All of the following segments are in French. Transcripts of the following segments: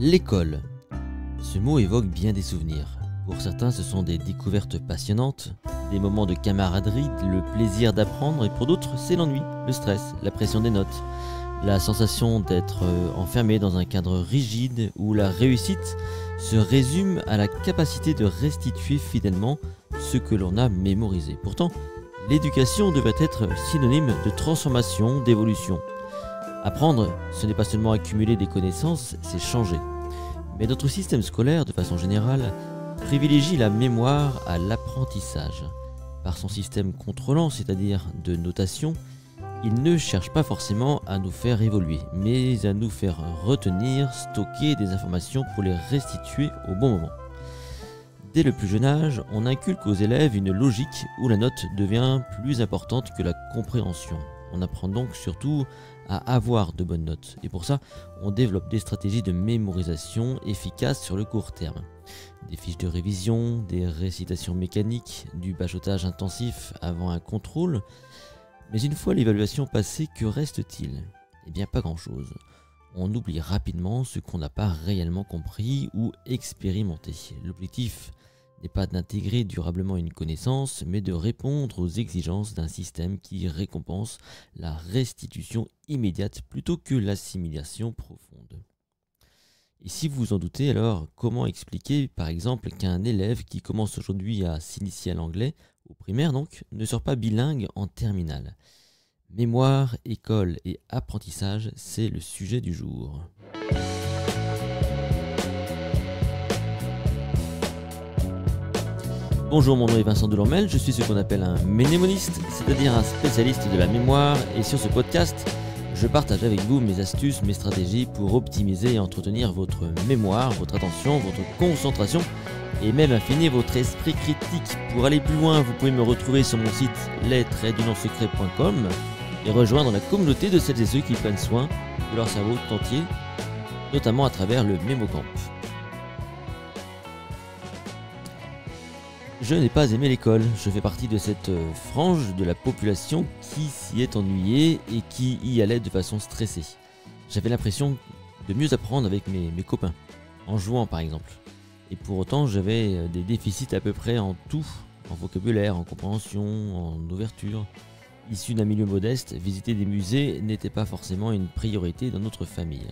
L'école. Ce mot évoque bien des souvenirs. Pour certains, ce sont des découvertes passionnantes, des moments de camaraderie, le plaisir d'apprendre, et pour d'autres, c'est l'ennui, le stress, la pression des notes, la sensation d'être enfermé dans un cadre rigide où la réussite se résume à la capacité de restituer fidèlement ce que l'on a mémorisé. Pourtant, l'éducation devrait être synonyme de transformation, d'évolution. Apprendre, ce n'est pas seulement accumuler des connaissances, c'est changer. Mais notre système scolaire, de façon générale, privilégie la mémoire à l'apprentissage. Par son système contrôlant, c'est-à-dire de notation, il ne cherche pas forcément à nous faire évoluer, mais à nous faire retenir, stocker des informations pour les restituer au bon moment. Dès le plus jeune âge, on inculque aux élèves une logique où la note devient plus importante que la compréhension. On apprend donc surtout à avoir de bonnes notes. Et pour ça, on développe des stratégies de mémorisation efficaces sur le court terme. Des fiches de révision, des récitations mécaniques, du bachotage intensif avant un contrôle. Mais une fois l'évaluation passée, que reste-t-il ? Eh bien, pas grand-chose. On oublie rapidement ce qu'on n'a pas réellement compris ou expérimenté. L'objectif n'est pas d'intégrer durablement une connaissance, mais de répondre aux exigences d'un système qui récompense la restitution immédiate plutôt que l'assimilation profonde. Et si vous vous en doutez, alors comment expliquer par exemple qu'un élève qui commence aujourd'hui à s'initier à l'anglais, au primaire donc, ne sort pas bilingue en terminale ? Mémoire, école et apprentissage, c'est le sujet du jour. Bonjour, mon nom est Vincent Delormel, je suis ce qu'on appelle un mnémoniste, c'est-à-dire un spécialiste de la mémoire, et sur ce podcast, je partage avec vous mes astuces, mes stratégies pour optimiser et entretenir votre mémoire, votre attention, votre concentration, et même affiner votre esprit critique. Pour aller plus loin, vous pouvez me retrouver sur mon site les-secret.com et rejoindre la communauté de celles et ceux qui prennent soin de leur cerveau tout entier, notamment à travers le MemoCamp. Je n'ai pas aimé l'école, je fais partie de cette frange de la population qui s'y est ennuyée et qui y allait de façon stressée. J'avais l'impression de mieux apprendre avec mes copains, en jouant par exemple. Et pour autant, j'avais des déficits à peu près en tout, en vocabulaire, en compréhension, en ouverture. Issu d'un milieu modeste, visiter des musées n'était pas forcément une priorité dans notre famille.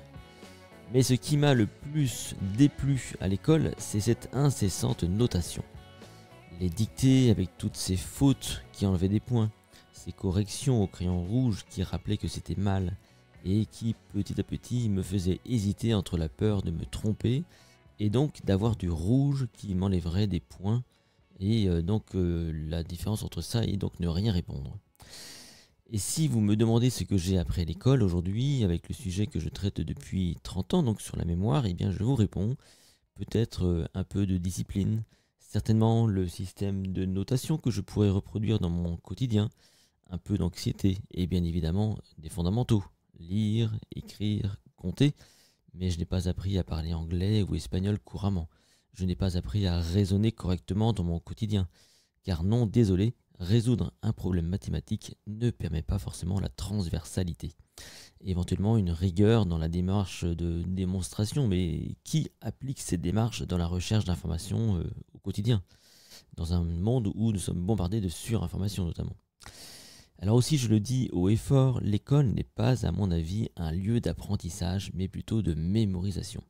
Mais ce qui m'a le plus déplu à l'école, c'est cette incessante notation. Les dictées avec toutes ces fautes qui enlevaient des points, ces corrections au crayon rouge qui rappelaient que c'était mal et qui petit à petit me faisaient hésiter entre la peur de me tromper et donc d'avoir du rouge qui m'enlèverait des points et la différence entre ça et donc ne rien répondre. Et si vous me demandez ce que j'ai appris à l'école aujourd'hui avec le sujet que je traite depuis 30 ans donc sur la mémoire, eh bien je vous réponds peut-être un peu de discipline. Certainement le système de notation que je pourrais reproduire dans mon quotidien, un peu d'anxiété et bien évidemment des fondamentaux, lire, écrire, compter, mais je n'ai pas appris à parler anglais ou espagnol couramment. Je n'ai pas appris à raisonner correctement dans mon quotidien, car non, désolé, résoudre un problème mathématique ne permet pas forcément la transversalité. Éventuellement une rigueur dans la démarche de démonstration, mais qui applique cette démarche dans la recherche d'informations au quotidien, dans un monde où nous sommes bombardés de surinformations notamment. Alors aussi, je le dis haut et fort, l'école n'est pas à mon avis un lieu d'apprentissage, mais plutôt de mémorisation.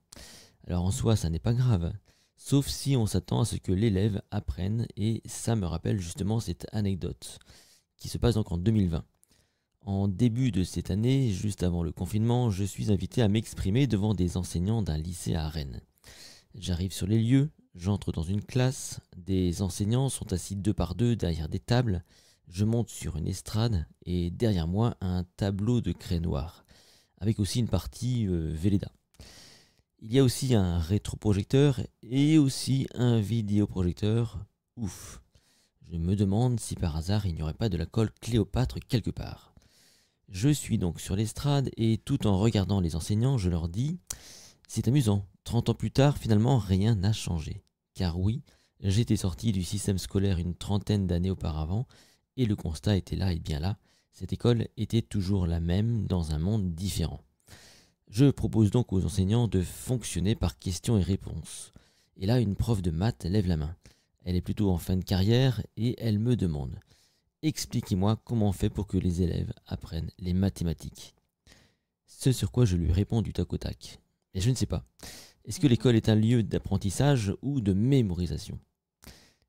Alors en soi, ça n'est pas grave, sauf si on s'attend à ce que l'élève apprenne, et ça me rappelle justement cette anecdote qui se passe donc en 2020. En début de cette année, juste avant le confinement, je suis invité à m'exprimer devant des enseignants d'un lycée à Rennes. J'arrive sur les lieux, j'entre dans une classe, des enseignants sont assis 2 par 2 derrière des tables, je monte sur une estrade et derrière moi un tableau de craie noire, avec aussi une partie Velleda. Il y a aussi un rétroprojecteur et aussi un vidéoprojecteur. Ouf! Je me demande si par hasard il n'y aurait pas de la colle Cléopâtre quelque part. Je suis donc sur l'estrade et tout en regardant les enseignants, je leur dis « C'est amusant, 30 ans plus tard, finalement rien n'a changé. » Car oui, j'étais sorti du système scolaire une trentaine d'années auparavant et le constat était là et bien là, cette école était toujours la même dans un monde différent. Je propose donc aux enseignants de fonctionner par questions et réponses. Et là, une prof de maths lève la main. Elle est plutôt en fin de carrière et elle me demande: expliquez-moi comment on fait pour que les élèves apprennent les mathématiques. Ce sur quoi je lui réponds du tac au tac: et je ne sais pas. Est-ce que l'école est un lieu d'apprentissage ou de mémorisation?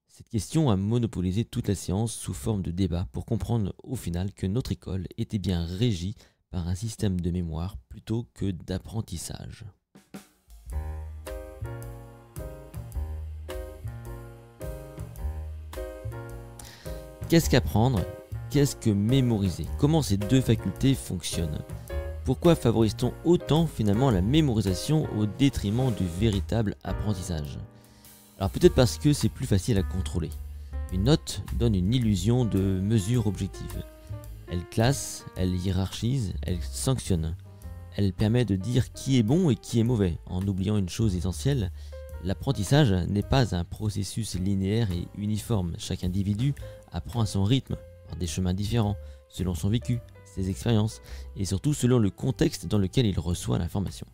Cette question a monopolisé toute la séance sous forme de débat pour comprendre au final que notre école était bien régie par un système de mémoire plutôt que d'apprentissage. Qu'est-ce qu'apprendre? Qu'est-ce que mémoriser? Comment ces deux facultés fonctionnent? Pourquoi favorise-t-on autant finalement la mémorisation au détriment du véritable apprentissage? Alors peut-être parce que c'est plus facile à contrôler. Une note donne une illusion de mesure objective. Elle classe, elle hiérarchise, elle sanctionne. Elle permet de dire qui est bon et qui est mauvais, en oubliant une chose essentielle: l'apprentissage n'est pas un processus linéaire et uniforme. Chaque individu apprend à son rythme, par des chemins différents, selon son vécu, ses expériences, et surtout selon le contexte dans lequel il reçoit l'information.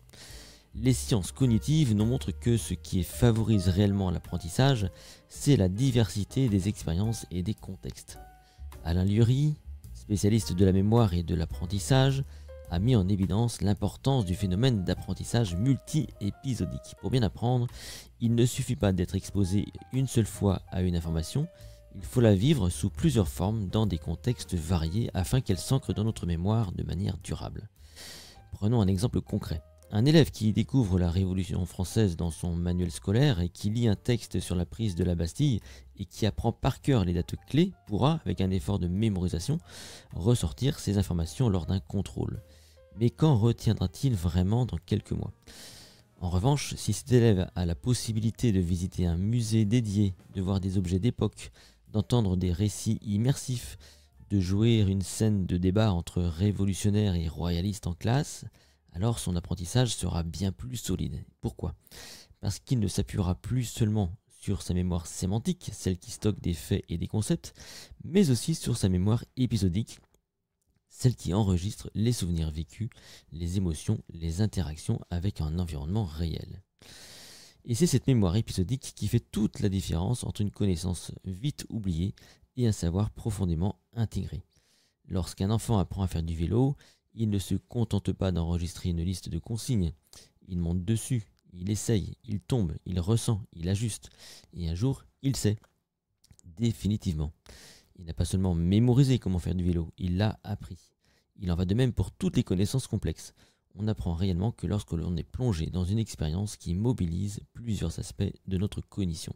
Les sciences cognitives nous montrent que ce qui favorise réellement l'apprentissage, c'est la diversité des expériences et des contextes. Alain Lurie, spécialiste de la mémoire et de l'apprentissage, a mis en évidence l'importance du phénomène d'apprentissage multi-épisodique. Pour bien apprendre, il ne suffit pas d'être exposé une seule fois à une information, il faut la vivre sous plusieurs formes dans des contextes variés afin qu'elle s'ancre dans notre mémoire de manière durable. Prenons un exemple concret. Un élève qui découvre la Révolution française dans son manuel scolaire et qui lit un texte sur la prise de la Bastille et qui apprend par cœur les dates clés pourra, avec un effort de mémorisation, ressortir ces informations lors d'un contrôle. Mais qu'en retiendra-t-il vraiment dans quelques mois? En revanche, si cet élève a la possibilité de visiter un musée dédié, de voir des objets d'époque, d'entendre des récits immersifs, de jouer une scène de débat entre révolutionnaires et royalistes en classe, alors son apprentissage sera bien plus solide. Pourquoi? Parce qu'il ne s'appuiera plus seulement sur sa mémoire sémantique, celle qui stocke des faits et des concepts, mais aussi sur sa mémoire épisodique, celle qui enregistre les souvenirs vécus, les émotions, les interactions avec un environnement réel. Et c'est cette mémoire épisodique qui fait toute la différence entre une connaissance vite oubliée et un savoir profondément intégré. Lorsqu'un enfant apprend à faire du vélo, il ne se contente pas d'enregistrer une liste de consignes. Il monte dessus, il essaye, il tombe, il ressent, il ajuste. Et un jour, il sait. Définitivement. Il n'a pas seulement mémorisé comment faire du vélo, il l'a appris. Il en va de même pour toutes les connaissances complexes. On apprend réellement que lorsque l'on est plongé dans une expérience qui mobilise plusieurs aspects de notre cognition.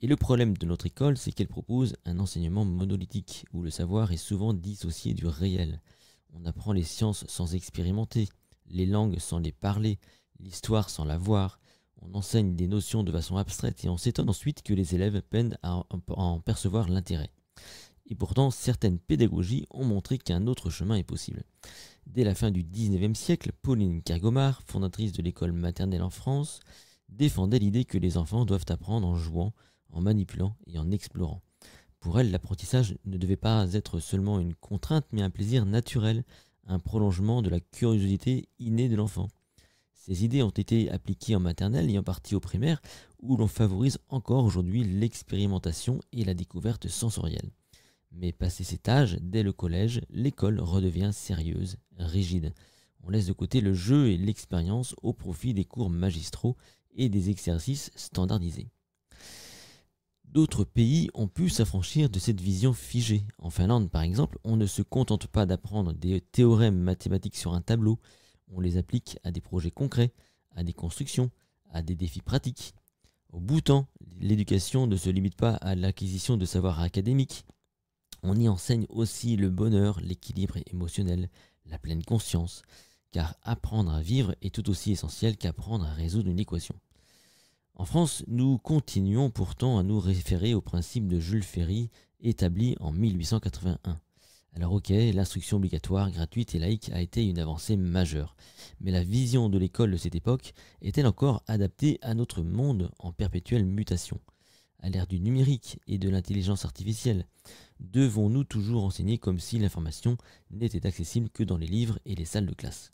Et le problème de notre école, c'est qu'elle propose un enseignement monolithique, où le savoir est souvent dissocié du réel. On apprend les sciences sans expérimenter, les langues sans les parler, l'histoire sans la voir. On enseigne des notions de façon abstraite et on s'étonne ensuite que les élèves peinent à en percevoir l'intérêt. Et pourtant, certaines pédagogies ont montré qu'un autre chemin est possible. Dès la fin du XIXe siècle, Pauline Kergomar, fondatrice de l'école maternelle en France, défendait l'idée que les enfants doivent apprendre en jouant, en manipulant et en explorant. Pour elle, l'apprentissage ne devait pas être seulement une contrainte, mais un plaisir naturel, un prolongement de la curiosité innée de l'enfant. Ces idées ont été appliquées en maternelle et en partie au primaire, où l'on favorise encore aujourd'hui l'expérimentation et la découverte sensorielle. Mais passé cet âge, dès le collège, l'école redevient sérieuse, rigide. On laisse de côté le jeu et l'expérience au profit des cours magistraux et des exercices standardisés. D'autres pays ont pu s'affranchir de cette vision figée. En Finlande, par exemple, on ne se contente pas d'apprendre des théorèmes mathématiques sur un tableau, on les applique à des projets concrets, à des constructions, à des défis pratiques. Au Bhoutan, l'éducation ne se limite pas à l'acquisition de savoirs académiques. On y enseigne aussi le bonheur, l'équilibre émotionnel, la pleine conscience, car apprendre à vivre est tout aussi essentiel qu'apprendre à résoudre une équation. En France, nous continuons pourtant à nous référer au principe de Jules Ferry établi en 1881. Alors ok, l'instruction obligatoire, gratuite et laïque a été une avancée majeure, mais la vision de l'école de cette époque est-elle encore adaptée à notre monde en perpétuelle mutation? À l'ère du numérique et de l'intelligence artificielle, devons-nous toujours enseigner comme si l'information n'était accessible que dans les livres et les salles de classe?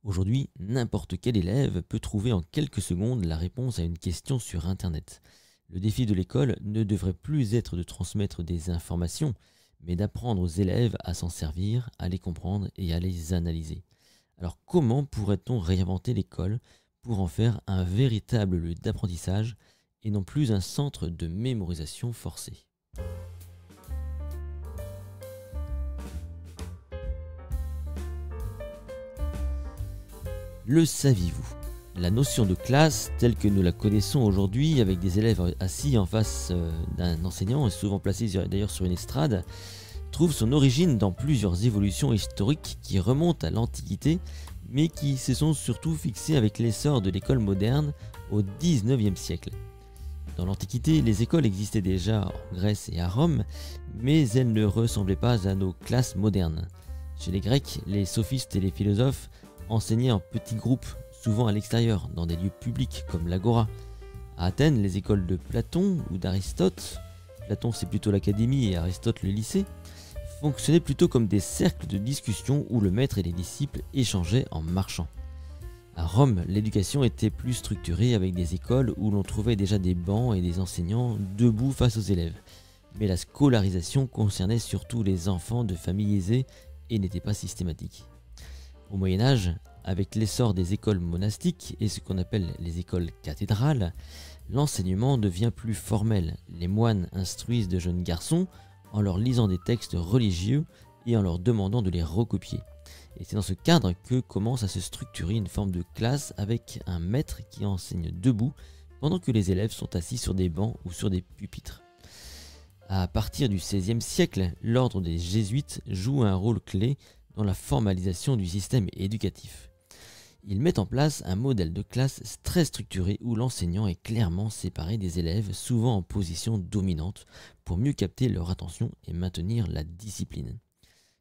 Aujourd'hui, n'importe quel élève peut trouver en quelques secondes la réponse à une question sur Internet. Le défi de l'école ne devrait plus être de transmettre des informations, mais d'apprendre aux élèves à s'en servir, à les comprendre et à les analyser. Alors comment pourrait-on réinventer l'école pour en faire un véritable lieu d'apprentissage et non plus un centre de mémorisation forcée? Le saviez-vous? La notion de classe, telle que nous la connaissons aujourd'hui, avec des élèves assis en face d'un enseignant et souvent placés d'ailleurs sur une estrade, trouve son origine dans plusieurs évolutions historiques qui remontent à l'Antiquité, mais qui se sont surtout fixées avec l'essor de l'école moderne au XIXe siècle. Dans l'Antiquité, les écoles existaient déjà en Grèce et à Rome, mais elles ne ressemblaient pas à nos classes modernes. Chez les Grecs, les sophistes et les philosophes enseignaient en petits groupes, souvent à l'extérieur, dans des lieux publics comme l'agora. À Athènes, les écoles de Platon ou d'Aristote, Platon c'est plutôt l'académie et Aristote le lycée, fonctionnaient plutôt comme des cercles de discussion où le maître et les disciples échangeaient en marchant. À Rome, l'éducation était plus structurée avec des écoles où l'on trouvait déjà des bancs et des enseignants debout face aux élèves. Mais la scolarisation concernait surtout les enfants de familles aisées et n'était pas systématique. Au Moyen-Âge, avec l'essor des écoles monastiques et ce qu'on appelle les écoles cathédrales, l'enseignement devient plus formel. Les moines instruisent de jeunes garçons en leur lisant des textes religieux et en leur demandant de les recopier. Et c'est dans ce cadre que commence à se structurer une forme de classe avec un maître qui enseigne debout pendant que les élèves sont assis sur des bancs ou sur des pupitres. À partir du XVIe siècle, l'ordre des jésuites joue un rôle clé dans la formalisation du système éducatif. Ils mettent en place un modèle de classe très structuré où l'enseignant est clairement séparé des élèves, souvent en position dominante, pour mieux capter leur attention et maintenir la discipline.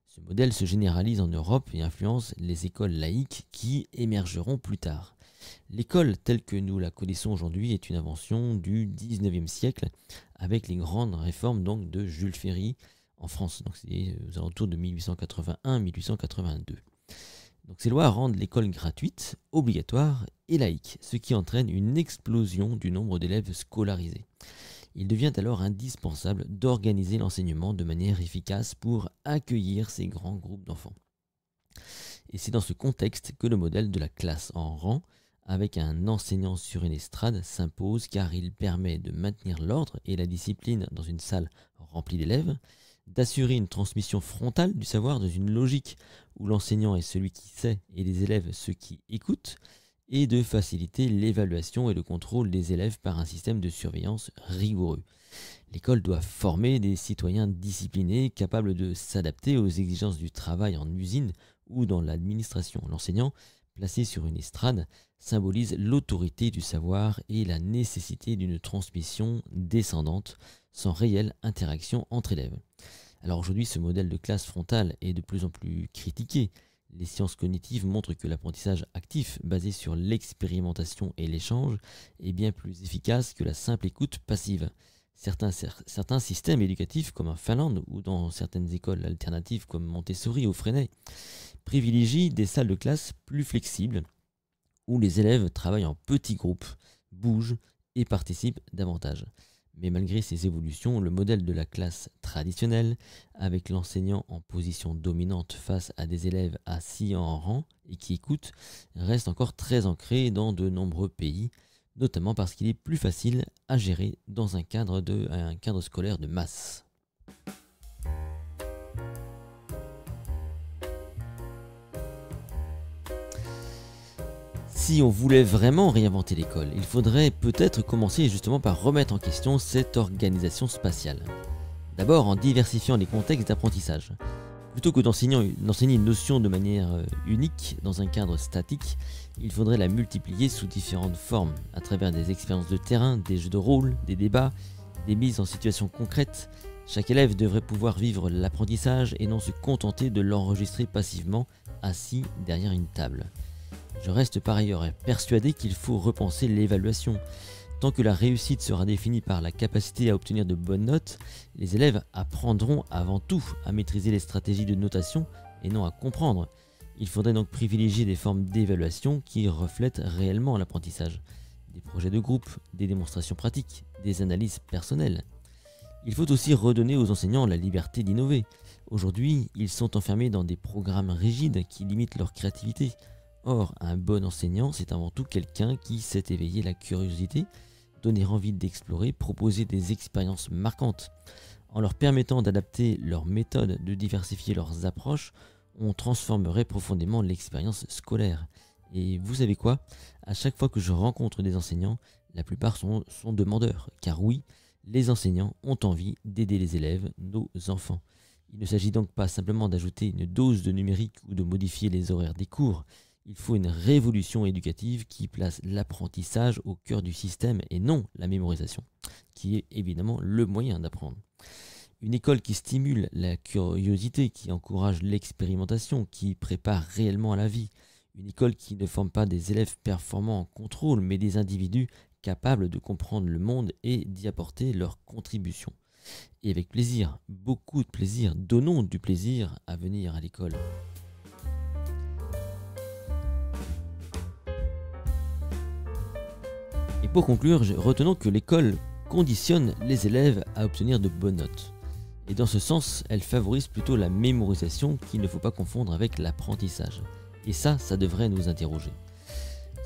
Ce modèle se généralise en Europe et influence les écoles laïques qui émergeront plus tard. L'école telle que nous la connaissons aujourd'hui est une invention du XIXe siècle avec les grandes réformes donc de Jules Ferry en France. Donc c'est aux alentours de 1881-1882. Donc ces lois rendent l'école gratuite, obligatoire et laïque, ce qui entraîne une explosion du nombre d'élèves scolarisés. Il devient alors indispensable d'organiser l'enseignement de manière efficace pour accueillir ces grands groupes d'enfants. Et c'est dans ce contexte que le modèle de la classe en rang, avec un enseignant sur une estrade, s'impose car il permet de maintenir l'ordre et la discipline dans une salle remplie d'élèves, d'assurer une transmission frontale du savoir dans une logique où l'enseignant est celui qui sait et les élèves ceux qui écoutent, et de faciliter l'évaluation et le contrôle des élèves par un système de surveillance rigoureux. L'école doit former des citoyens disciplinés, capables de s'adapter aux exigences du travail en usine ou dans l'administration. L'enseignant, placé sur une estrade, symbolise l'autorité du savoir et la nécessité d'une transmission descendante, sans réelle interaction entre élèves. Alors aujourd'hui, ce modèle de classe frontale est de plus en plus critiqué. Les sciences cognitives montrent que l'apprentissage actif, basé sur l'expérimentation et l'échange, est bien plus efficace que la simple écoute passive. Certains systèmes éducatifs, comme en Finlande ou dans certaines écoles alternatives comme Montessori ou Freinet, privilégient des salles de classe plus flexibles, où les élèves travaillent en petits groupes, bougent et participent davantage. Mais malgré ces évolutions, le modèle de la classe traditionnelle, avec l'enseignant en position dominante face à des élèves assis en rang et qui écoutent, reste encore très ancré dans de nombreux pays, notamment parce qu'il est plus facile à gérer dans un cadre scolaire de masse. Si on voulait vraiment réinventer l'école, il faudrait peut-être commencer justement par remettre en question cette organisation spatiale. D'abord en diversifiant les contextes d'apprentissage. Plutôt que d'enseigner une notion de manière unique dans un cadre statique, il faudrait la multiplier sous différentes formes, à travers des expériences de terrain, des jeux de rôle, des débats, des mises en situation concrètes. Chaque élève devrait pouvoir vivre l'apprentissage et non se contenter de l'enregistrer passivement assis derrière une table. Je reste par ailleurs persuadé qu'il faut repenser l'évaluation. Tant que la réussite sera définie par la capacité à obtenir de bonnes notes, les élèves apprendront avant tout à maîtriser les stratégies de notation et non à comprendre. Il faudrait donc privilégier des formes d'évaluation qui reflètent réellement l'apprentissage. Des projets de groupe, des démonstrations pratiques, des analyses personnelles. Il faut aussi redonner aux enseignants la liberté d'innover. Aujourd'hui, ils sont enfermés dans des programmes rigides qui limitent leur créativité. Or, un bon enseignant, c'est avant tout quelqu'un qui sait éveiller la curiosité, donner envie d'explorer, proposer des expériences marquantes. En leur permettant d'adapter leurs méthodes, de diversifier leurs approches, on transformerait profondément l'expérience scolaire. Et vous savez quoi? À chaque fois que je rencontre des enseignants, la plupart sont demandeurs. Car oui, les enseignants ont envie d'aider les élèves, nos enfants. Il ne s'agit donc pas simplement d'ajouter une dose de numérique ou de modifier les horaires des cours. Il faut une révolution éducative qui place l'apprentissage au cœur du système et non la mémorisation, qui est évidemment le moyen d'apprendre. Une école qui stimule la curiosité, qui encourage l'expérimentation, qui prépare réellement à la vie. Une école qui ne forme pas des élèves performants en contrôle, mais des individus capables de comprendre le monde et d'y apporter leur contribution. Et avec plaisir, beaucoup de plaisir, donnons du plaisir à venir à l'école. Et pour conclure, retenons que l'école conditionne les élèves à obtenir de bonnes notes. Et dans ce sens, elle favorise plutôt la mémorisation qu'il ne faut pas confondre avec l'apprentissage. Et ça devrait nous interroger.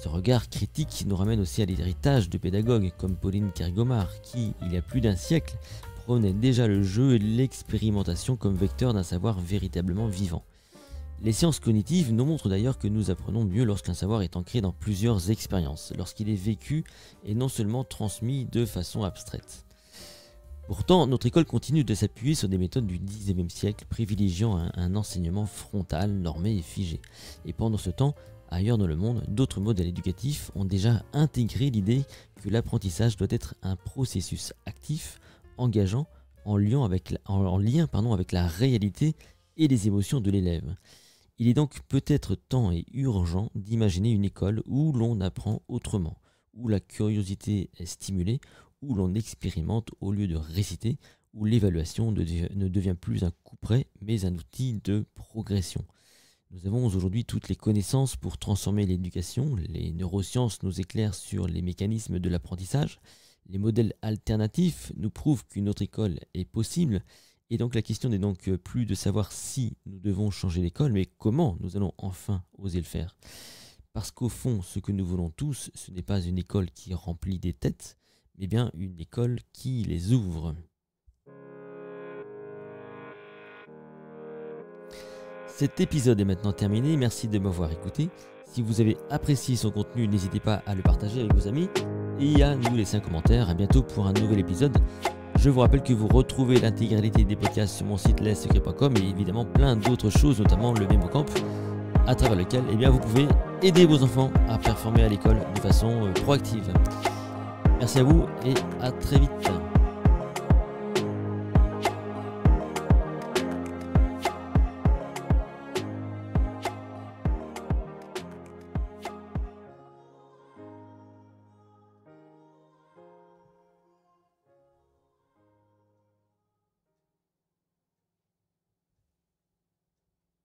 Ce regard critique nous ramène aussi à l'héritage de pédagogues comme Pauline Kergomar, qui, il y a plus d'un siècle, prônait déjà le jeu et l'expérimentation comme vecteur d'un savoir véritablement vivant. Les sciences cognitives nous montrent d'ailleurs que nous apprenons mieux lorsqu'un savoir est ancré dans plusieurs expériences, lorsqu'il est vécu et non seulement transmis de façon abstraite. Pourtant, notre école continue de s'appuyer sur des méthodes du XIXe siècle, privilégiant un enseignement frontal, normé et figé. Et pendant ce temps, ailleurs dans le monde, d'autres modèles éducatifs ont déjà intégré l'idée que l'apprentissage doit être un processus actif, engageant, en lien avec la réalité et les émotions de l'élève. Il est donc peut-être temps et urgent d'imaginer une école où l'on apprend autrement, où la curiosité est stimulée, où l'on expérimente au lieu de réciter, où l'évaluation ne devient plus un couperet, mais un outil de progression. Nous avons aujourd'hui toutes les connaissances pour transformer l'éducation. Les neurosciences nous éclairent sur les mécanismes de l'apprentissage. Les modèles alternatifs nous prouvent qu'une autre école est possible. Et donc la question n'est donc plus de savoir si nous devons changer l'école, mais comment nous allons enfin oser le faire. Parce qu'au fond, ce que nous voulons tous, ce n'est pas une école qui remplit des têtes, mais bien une école qui les ouvre. Cet épisode est maintenant terminé, merci de m'avoir écouté. Si vous avez apprécié son contenu, n'hésitez pas à le partager avec vos amis et à nous laisser un commentaire. À bientôt pour un nouvel épisode. Je vous rappelle que vous retrouvez l'intégralité des podcasts sur mon site lessecrets.com et évidemment plein d'autres choses, notamment le MemoCamp, à travers lequel vous pouvez aider vos enfants à performer à l'école de façon proactive. Merci à vous et à très vite.